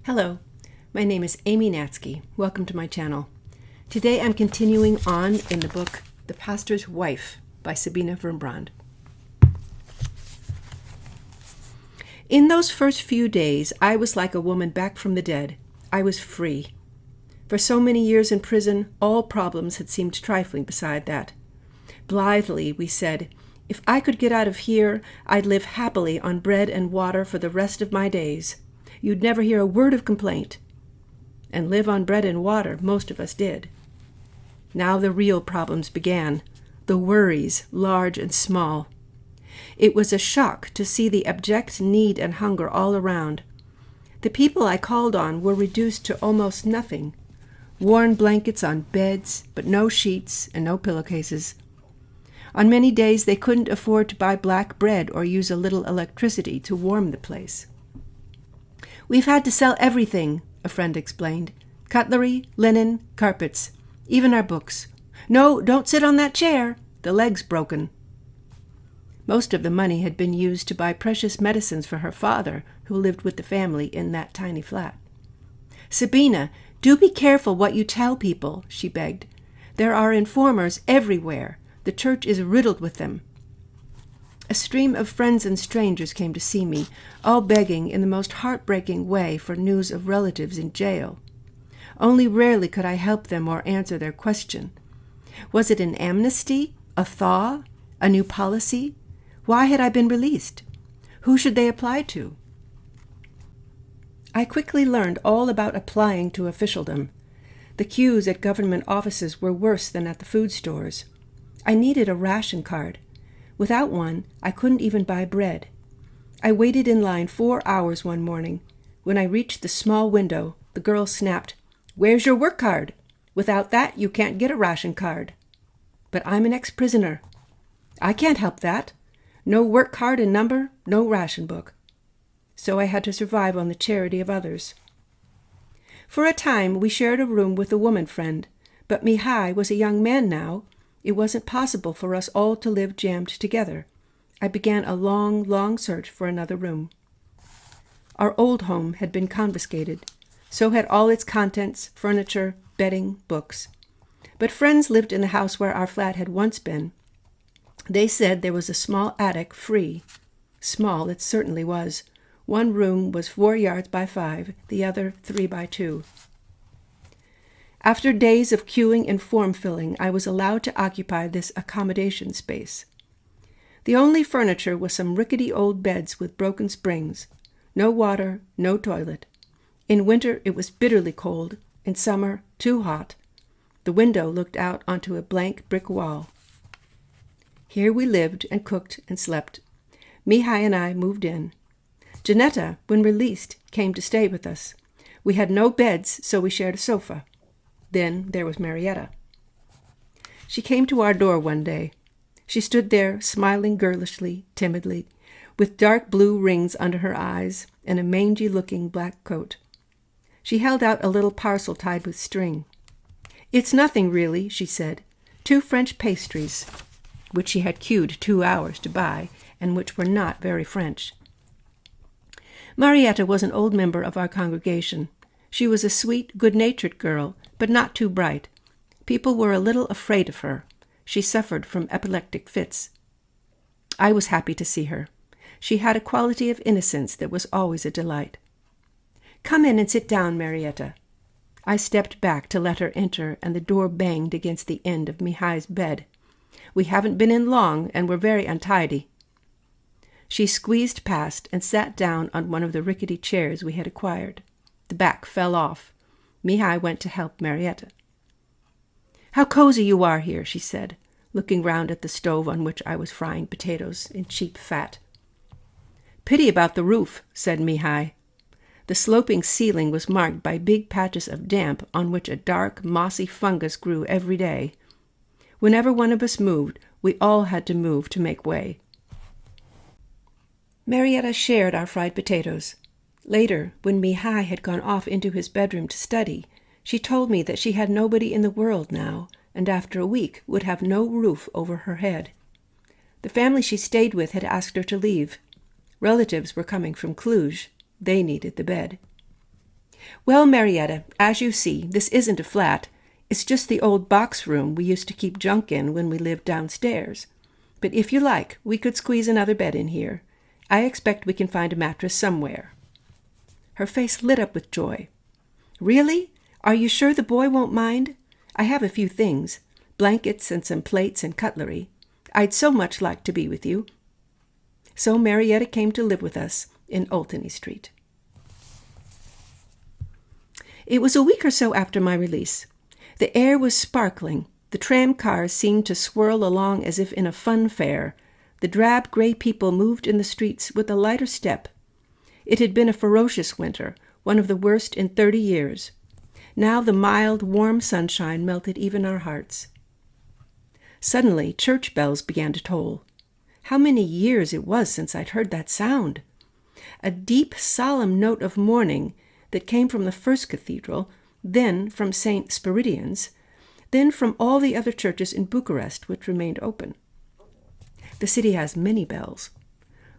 Hello, my name is Amy Natsky. Welcome to my channel. Today I'm continuing on in the book The Pastor's Wife by SABINA WURMBRAND. In those first few days, I was like a woman back from the dead. I was free. For so many years in prison, all problems had seemed trifling beside that. Blithely, we said, if I could get out of here, I'd live happily on bread and water for the rest of my days. You'd never hear a word of complaint. And live on bread and water, most of us did. Now the real problems began, the worries, large and small. It was a shock to see the abject need and hunger all around. The people I called on were reduced to almost nothing. Worn blankets on beds, but no sheets and no pillowcases. On many days they couldn't afford to buy black bread or use a little electricity to warm the place. "We've had to sell everything," a friend explained. "Cutlery, linen, carpets, even our books. No, don't sit on that chair. The leg's broken." Most of the money had been used to buy precious medicines for her father, who lived with the family in that tiny flat. "Sabina, do be careful what you tell people," she begged. "There are informers everywhere. The church is riddled with them." A stream of friends and strangers came to see me, all begging in the most heartbreaking way for news of relatives in jail. Only rarely could I help them or answer their question. Was it an amnesty, a thaw, a new policy? Why had I been released? Who should they apply to? I quickly learned all about applying to officialdom. The queues at government offices were worse than at the food stores. I needed a ration card. Without one, I couldn't even buy bread. I waited in line 4 hours one morning. When I reached the small window, the girl snapped, "Where's your work card? Without that, you can't get a ration card." But I'm an ex-prisoner. I can't help that. No work card and number, no ration book. So I had to survive on the charity of others. For a time, we shared a room with a woman friend, but Mihai was a young man now. It wasn't possible for us all to live jammed together. I began a long, long search for another room. Our old home had been confiscated. So had all its contents, furniture, bedding, books. But friends lived in the house where our flat had once been. They said there was a small attic free. Small it certainly was. One room was 4 yards by 5, the other 3 by 2. After days of queuing and form-filling, I was allowed to occupy this accommodation space. The only furniture was some rickety old beds with broken springs. No water, no toilet. In winter it was bitterly cold, in summer too hot. The window looked out onto a blank brick wall. Here we lived and cooked and slept. Mihai and I moved in. Janetta, when released, came to stay with us. We had no beds, so we shared a sofa. Then there was Marietta. She came to our door one day. She stood there, smiling girlishly, timidly, with dark blue rings under her eyes and a mangy-looking black coat. She held out a little parcel tied with string. "It's nothing, really," she said. 2 French pastries, which she had queued 2 hours to buy, and which were not very French. Marietta was an old member of our congregation. She was a sweet, good-natured girl, but not too bright. People were a little afraid of her. She suffered from epileptic fits. I was happy to see her. She had a quality of innocence that was always a delight. "Come in and sit down, Marietta." I stepped back to let her enter, and the door banged against the end of Mihai's bed. "We haven't been in long, and we're very untidy." She squeezed past and sat down on one of the rickety chairs we had acquired. The back fell off. Mihai went to help Marietta. "How cozy you are here," she said, looking round at the stove on which I was frying potatoes in cheap fat. "Pity about the roof," said Mihai. The sloping ceiling was marked by big patches of damp on which a dark, mossy fungus grew every day. Whenever one of us moved, we all had to move to make way. Marietta shared our fried potatoes. Later, when Mihai had gone off into his bedroom to study, she told me that she had nobody in the world now, and after a week would have no roof over her head. The family she stayed with had asked her to leave. Relatives were coming from Cluj. They needed the bed. Well, Marietta, as you see, this isn't a flat. It's just the old box room we used to keep junk in when we lived downstairs. But if you like, we could squeeze another bed in here. I expect we can find a mattress somewhere." Her face lit up with joy. "Really? Are you sure the boy won't mind? I have a few things, blankets and some plates and cutlery. I'd so much like to be with you." So Marietta came to live with us in Olteni Street. It was a week or so after my release. The air was sparkling. The tram cars seemed to swirl along as if in a fun fair. The drab gray people moved in the streets with a lighter step. It had been a ferocious winter, one of the worst in 30 years. Now the mild, warm sunshine melted even our hearts. Suddenly, church bells began to toll. How many years it was since I'd heard that sound! A deep, solemn note of mourning that came from the first cathedral, then from St. Spiridian's, then from all the other churches in Bucharest which remained open. The city has many bells.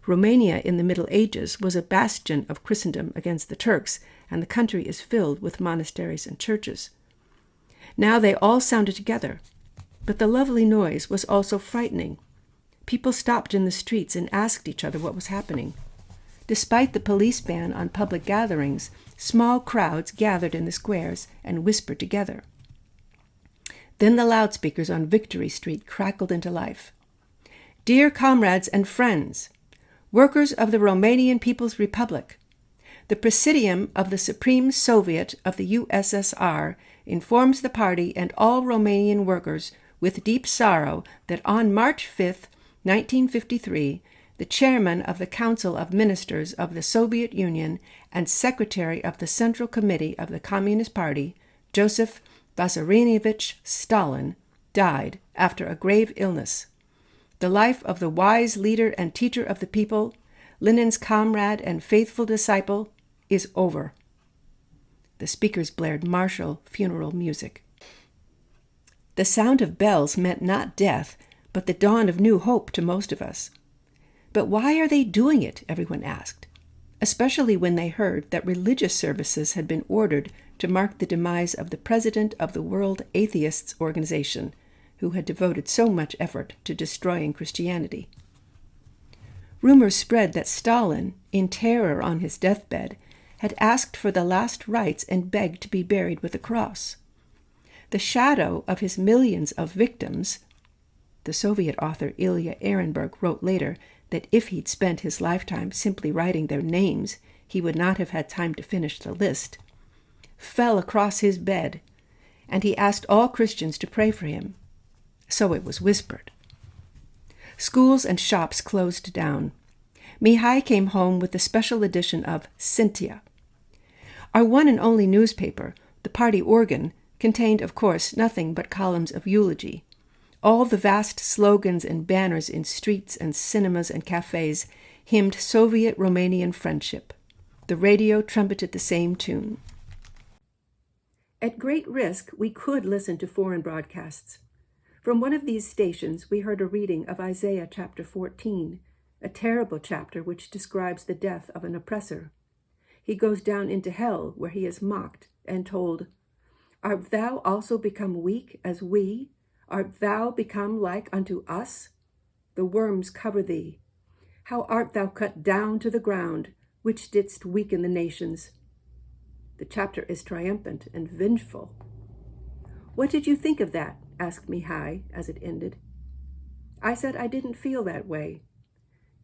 Romania in the Middle Ages was a bastion of Christendom against the Turks, and the country is filled with monasteries and churches. Now they all sounded together, but the lovely noise was also frightening. People stopped in the streets and asked each other what was happening. Despite the police ban on public gatherings, small crowds gathered in the squares and whispered together. Then the loudspeakers on Victory Street crackled into life. "Dear comrades and friends, workers of the Romanian People's Republic, the Presidium of the Supreme Soviet of the USSR informs the party and all Romanian workers with deep sorrow that on March 5th, 1953, the chairman of the Council of Ministers of the Soviet Union and secretary of the Central Committee of the Communist Party, Joseph Vissarionovich Stalin, died after a grave illness. The life of the wise leader and teacher of the people, Lenin's comrade and faithful disciple, is over." The speakers blared martial funeral music. The sound of bells meant not death, but the dawn of new hope to most of us. "But why are they doing it?" everyone asked, especially when they heard that religious services had been ordered to mark the demise of the president of the World Atheists Organization, who had devoted so much effort to destroying Christianity. Rumors spread that Stalin, in terror on his deathbed, had asked for the last rites and begged to be buried with a cross. The shadow of his millions of victims, the Soviet author Ilya Ehrenberg wrote later that if he'd spent his lifetime simply writing their names, he would not have had time to finish the list, fell across his bed, and he asked all Christians to pray for him. So it was whispered. Schools and shops closed down. Mihai came home with the special edition of Cynthia. Our one and only newspaper, the party organ, contained, of course, nothing but columns of eulogy. All the vast slogans and banners in streets and cinemas and cafes hymned Soviet-Romanian friendship. The radio trumpeted the same tune. At great risk, we could listen to foreign broadcasts. From one of these stations, we heard a reading of Isaiah chapter 14, a terrible chapter which describes the death of an oppressor. He goes down into hell, where he is mocked and told, "Art thou also become weak as we? Art thou become like unto us? The worms cover thee. How art thou cut down to the ground, which didst weaken the nations?" The chapter is triumphant and vengeful. "What did you think of that?" asked Mihai as it ended. I said I didn't feel that way.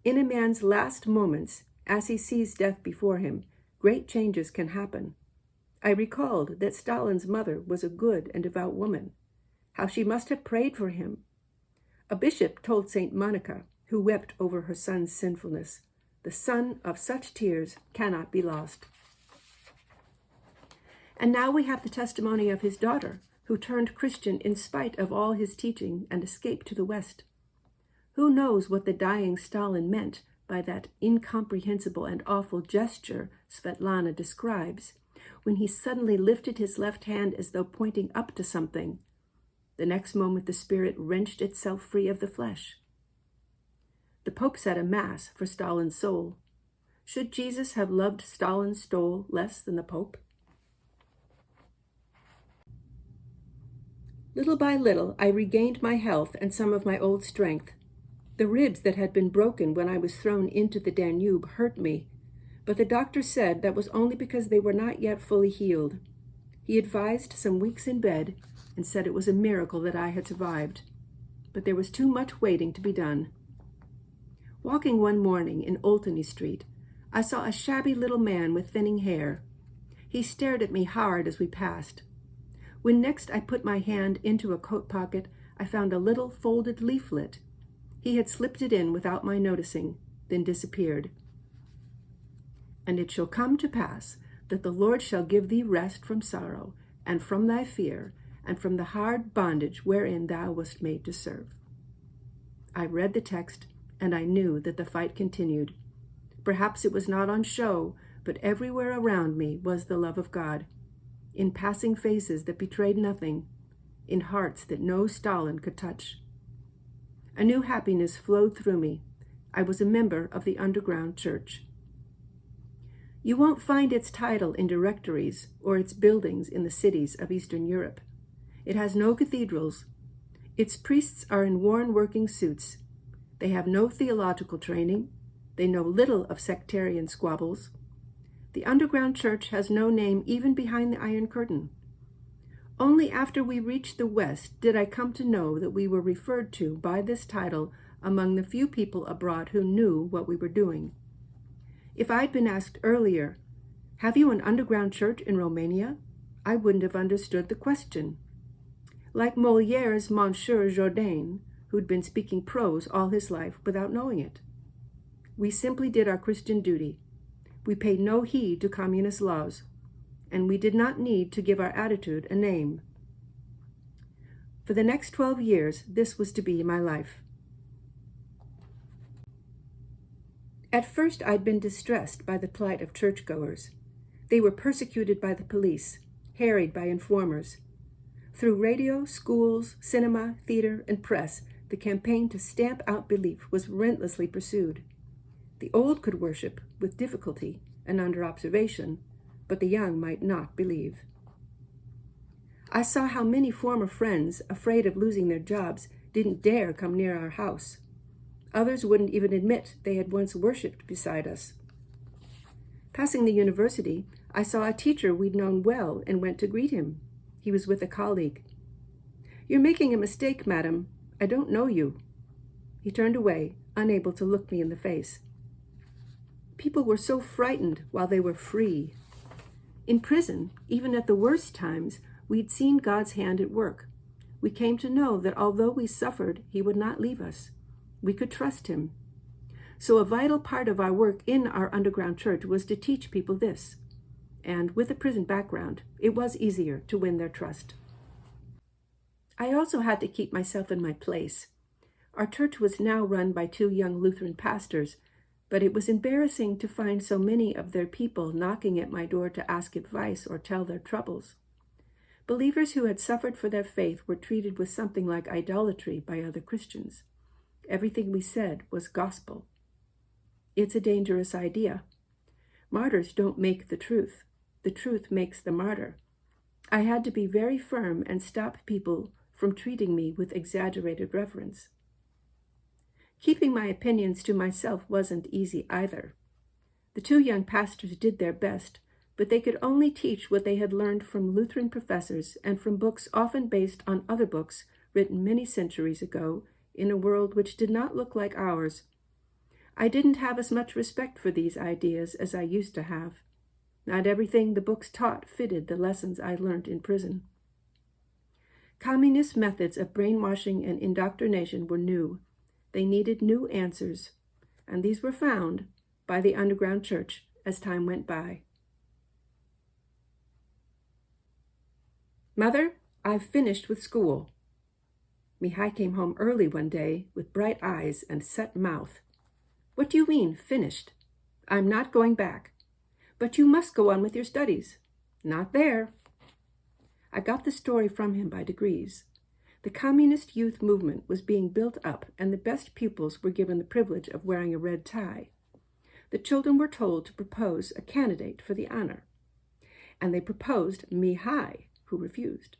In a man's last moments, as he sees death before him, great changes can happen. I recalled that Stalin's mother was a good and devout woman, how she must have prayed for him. A bishop told St. Monica, who wept over her son's sinfulness, "The son of such tears cannot be lost." And now we have the testimony of his daughter, who turned Christian in spite of all his teaching and escaped to the West. Who knows what the dying Stalin meant by that incomprehensible and awful gesture Svetlana describes, when he suddenly lifted his left hand as though pointing up to something. The next moment the spirit wrenched itself free of the flesh. The Pope said a Mass for Stalin's soul. Should Jesus have loved Stalin's soul less than the Pope? Little by little, I regained my health and some of my old strength. The ribs that had been broken when I was thrown into the Danube hurt me, but the doctor said that was only because they were not yet fully healed. He advised some weeks in bed and said it was a miracle that I had survived, but there was too much waiting to be done. Walking one morning in Olteni Street, I saw a shabby little man with thinning hair. He stared at me hard as we passed. When next I put my hand into a coat pocket, I found a little folded leaflet. He had slipped it in without my noticing, then disappeared. And it shall come to pass that the Lord shall give thee rest from sorrow, and from thy fear, and from the hard bondage wherein thou wast made to serve. I read the text, and I knew that the fight continued. Perhaps it was not on show, but everywhere around me was the love of God, in passing faces that betrayed nothing, in hearts that no Stalin could touch. A new happiness flowed through me. I was a member of the underground church. You won't find its title in directories or its buildings in the cities of Eastern Europe. It has no cathedrals. Its priests are in worn working suits. They have no theological training. They know little of sectarian squabbles. The underground church has no name even behind the Iron Curtain. Only after we reached the West did I come to know that we were referred to by this title among the few people abroad who knew what we were doing. If I'd been asked earlier, "Have you an underground church in Romania?" I wouldn't have understood the question. Like Moliere's Monsieur Jourdain, who'd been speaking prose all his life without knowing it. We simply did our Christian duty. We paid no heed to communist laws, and we did not need to give our attitude a name. For the next 12 years, this was to be my life. At first, I'd been distressed by the plight of churchgoers. They were persecuted by the police, harried by informers. Through radio, schools, cinema, theater, and press, the campaign to stamp out belief was relentlessly pursued. The old could worship with difficulty and under observation, but the young might not believe. I saw how many former friends, afraid of losing their jobs, didn't dare come near our house. Others wouldn't even admit they had once worshipped beside us. Passing the university, I saw a teacher we'd known well and went to greet him. He was with a colleague. "You're making a mistake, madam. I don't know you." He turned away, unable to look me in the face. People were so frightened while they were free. In prison, even at the worst times, we'd seen God's hand at work. We came to know that although we suffered, He would not leave us. We could trust Him. So a vital part of our work in our underground church was to teach people this. And with a prison background, it was easier to win their trust. I also had to keep myself in my place. Our church was now run by 2 young Lutheran pastors, but it was embarrassing to find so many of their people knocking at my door to ask advice or tell their troubles. Believers who had suffered for their faith were treated with something like idolatry by other Christians. Everything we said was gospel. It's a dangerous idea. Martyrs don't make the truth. The truth makes the martyr. I had to be very firm and stop people from treating me with exaggerated reverence. Keeping my opinions to myself wasn't easy either. The 2 young pastors did their best, but they could only teach what they had learned from Lutheran professors and from books often based on other books written many centuries ago in a world which did not look like ours. I didn't have as much respect for these ideas as I used to have. Not everything the books taught fitted the lessons I learned in prison. Communist methods of brainwashing and indoctrination were new. They needed new answers, and these were found by the underground church as time went by. "Mother, I've finished with school." Mihai came home early one day with bright eyes and set mouth. "What do you mean, finished?" "I'm not going back." "But you must go on with your studies." "Not there." I got the story from him by degrees. The communist youth movement was being built up, and the best pupils were given the privilege of wearing a red tie. The children were told to propose a candidate for the honor, and they proposed Mihai, who refused.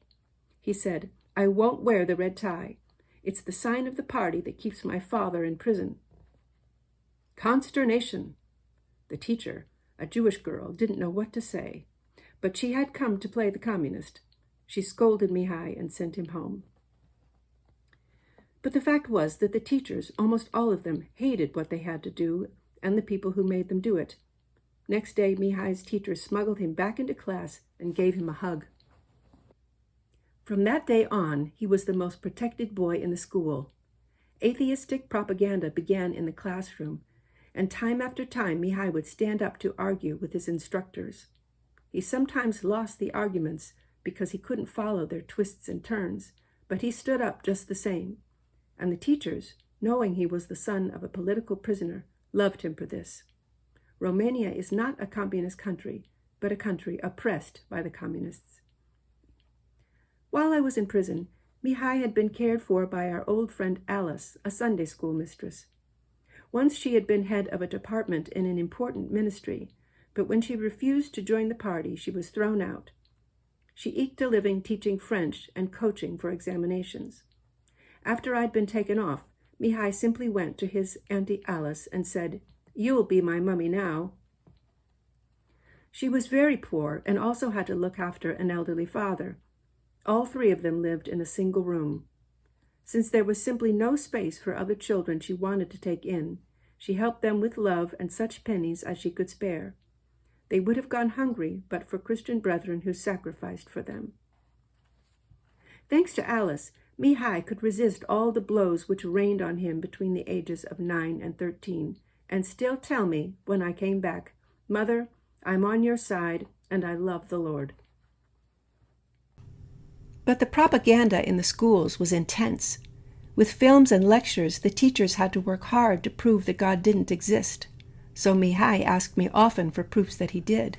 He said, I won't wear the red tie. It's the sign of the party that keeps my father in prison." Consternation. The teacher, a Jewish girl, didn't know what to say, but she had come to play the communist. She scolded Mihai and sent him home. But the fact was that the teachers, almost all of them, hated what they had to do and the people who made them do it. Next day, Mihai's teacher smuggled him back into class and gave him a hug. From that day on, he was the most protected boy in the school. Atheistic propaganda began in the classroom, and time after time Mihai would stand up to argue with his instructors. He sometimes lost the arguments because he couldn't follow their twists and turns, but he stood up just the same. And the teachers, knowing he was the son of a political prisoner, loved him for this. Romania is not a communist country, but a country oppressed by the communists. While I was in prison, Mihai had been cared for by our old friend Alice, a Sunday school mistress. Once she had been head of a department in an important ministry, but when she refused to join the party, she was thrown out. She eked a living teaching French and coaching for examinations. After I'd been taken off, Mihai simply went to his Auntie Alice and said, "You'll be my mummy now." She was very poor and also had to look after an elderly father. All three of them lived in a single room. Since there was simply no space for other children she wanted to take in, she helped them with love and such pennies as she could spare. They would have gone hungry but for Christian brethren who sacrificed for them. Thanks to Alice, Mihai could resist all the blows which rained on him between the ages of 9 and 13, and still tell me, when I came back, "Mother, I'm on your side, and I love the Lord." But the propaganda in the schools was intense. With films and lectures, the teachers had to work hard to prove that God didn't exist, so Mihai asked me often for proofs that he did.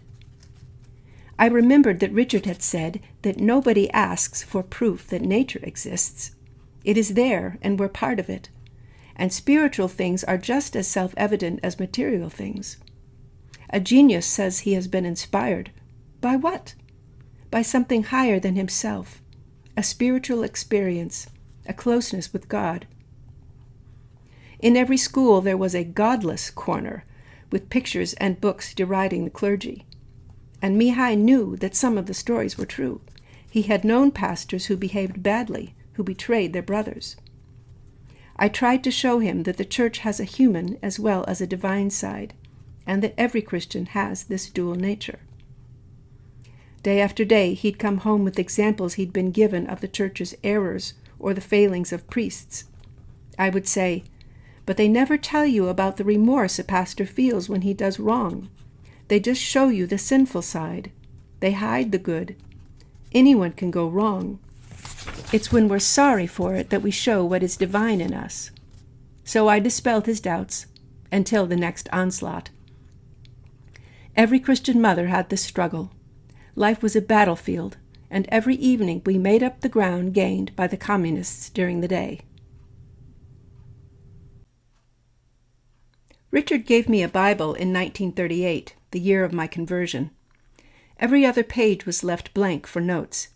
I remembered that Richard had said that nobody asks for proof that nature exists. It is there, and we're part of it. And spiritual things are just as self-evident as material things. A genius says he has been inspired. By what? By something higher than himself, a spiritual experience, a closeness with God. In every school there was a godless corner, with pictures and books deriding the clergy. And Mihai knew that some of the stories were true. He had known pastors who behaved badly, who betrayed their brothers. I tried to show him that the church has a human as well as a divine side, and that every Christian has this dual nature. Day after day he'd come home with examples he'd been given of the church's errors or the failings of priests. I would say, "But they never tell you about the remorse a pastor feels when he does wrong. They just show you the sinful side. They hide the good. Anyone can go wrong. It's when we're sorry for it that we show what is divine in us." So I dispelled his doubts until the next onslaught. Every Christian mother had this struggle. Life was a battlefield, and every evening we made up the ground gained by the communists during the day. Richard gave me a Bible in 1938, the year of my conversion. Every other page was left blank for notes,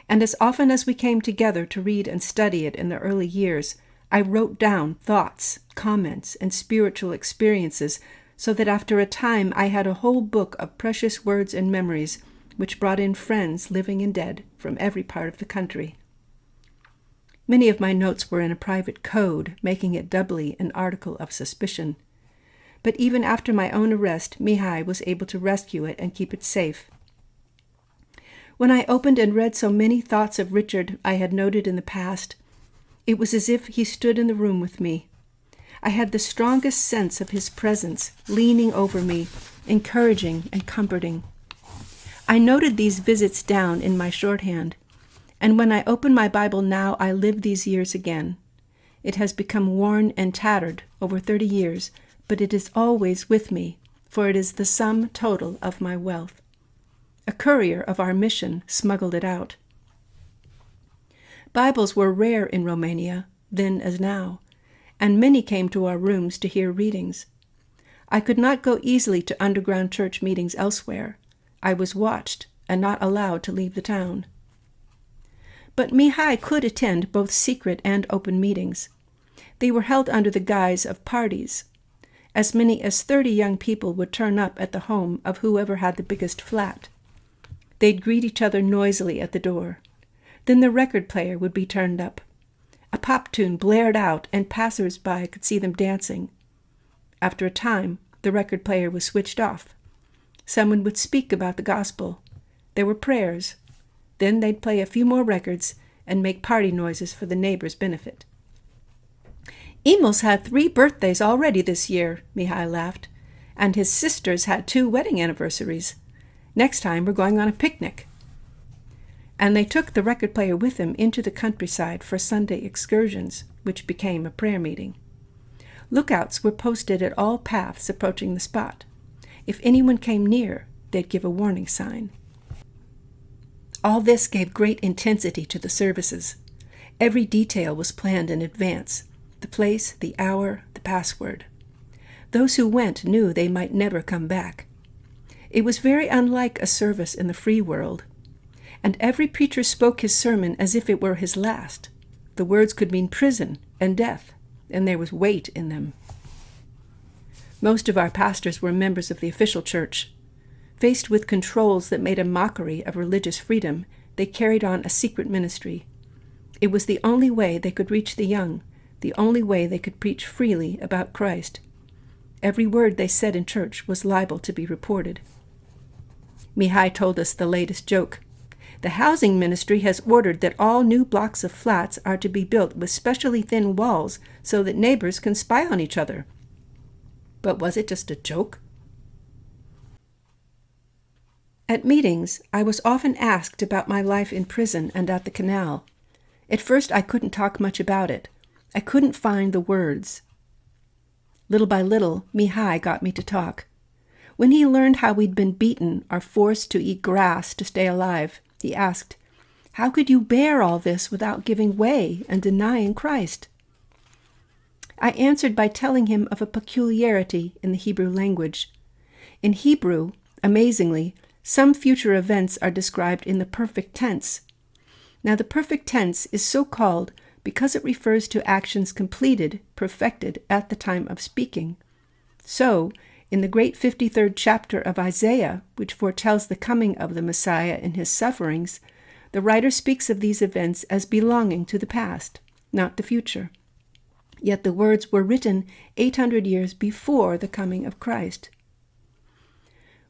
and as often as we came together to read and study it in the early years, I wrote down thoughts, comments, and spiritual experiences so that after a time I had a whole book of precious words and memories which brought in friends, living and dead, from every part of the country. Many of my notes were in a private code, making it doubly an article of suspicion. But even after my own arrest, Mihai was able to rescue it and keep it safe. When I opened and read so many thoughts of Richard I had noted in the past, it was as if he stood in the room with me. I had the strongest sense of his presence, leaning over me, encouraging and comforting. I noted these visits down in my shorthand, and when I open my Bible now, I live these years again. It has become worn and tattered over 30 years, but it is always with me, for it is the sum total of my wealth. A courier of our mission smuggled it out. Bibles were rare in Romania, then as now, and many came to our rooms to hear readings. I could not go easily to underground church meetings elsewhere. I was watched and not allowed to leave the town. But Mihai could attend both secret and open meetings. They were held under the guise of parties. As many as 30 young people would turn up at the home of whoever had the biggest flat. They'd greet each other noisily at the door. Then the record player would be turned up. A pop tune blared out, and passers-by could see them dancing. After a time, the record player was switched off. Someone would speak about the gospel. There were prayers. Then they'd play a few more records and make party noises for the neighbors' benefit. Emil's had 3 birthdays already this year, Mihai laughed, and his sister's had 2 wedding anniversaries. Next time we're going on a picnic. And they took the record player with them into the countryside for Sunday excursions, which became a prayer meeting. Lookouts were posted at all paths approaching the spot. If anyone came near, they'd give a warning sign. All this gave great intensity to the services. Every detail was planned in advance: the place, the hour, the password. Those who went knew they might never come back. It was very unlike a service in the free world. And every preacher spoke his sermon as if it were his last. The words could mean prison and death, and there was weight in them. Most of our pastors were members of the official church. Faced with controls that made a mockery of religious freedom, they carried on a secret ministry. It was the only way they could reach the young, the only way they could preach freely about Christ. Every word they said in church was liable to be reported. Mihai told us the latest joke. The housing ministry has ordered that all new blocks of flats are to be built with specially thin walls so that neighbors can spy on each other. But was it just a joke? At meetings, I was often asked about my life in prison and at the canal. At first, I couldn't talk much about it. I couldn't find the words. Little by little, Mihai got me to talk. When he learned how we'd been beaten or forced to eat grass to stay alive, he asked, "How could you bear all this without giving way and denying Christ?" I answered by telling him of a peculiarity in the Hebrew language. In Hebrew, amazingly, some future events are described in the perfect tense. Now, the perfect tense is so called because it refers to actions completed, perfected at the time of speaking. So, in the great 53rd chapter of Isaiah, which foretells the coming of the Messiah and his sufferings, the writer speaks of these events as belonging to the past, not the future. Yet the words were written 800 years before the coming of Christ.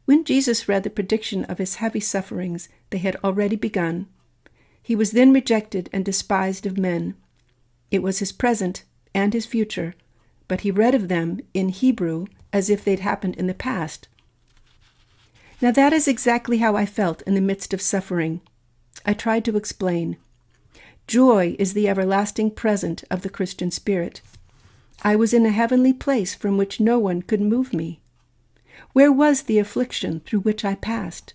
When Jesus read the prediction of his heavy sufferings, they had already begun. He was then rejected and despised of men. It was his present and his future, but he read of them in Hebrew as if they'd happened in the past. Now that is exactly how I felt in the midst of suffering. I tried to explain. Joy is the everlasting present of the Christian spirit. I was in a heavenly place from which no one could move me. Where was the affliction through which I passed?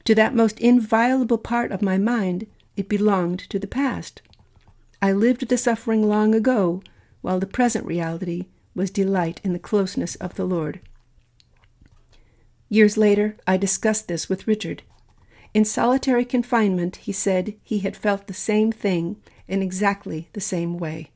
To that most inviolable part of my mind, it belonged to the past. I lived the suffering long ago, while the present reality was delight in the closeness of the Lord. Years later, I discussed this with Richard. In solitary confinement, he said he had felt the same thing in exactly the same way.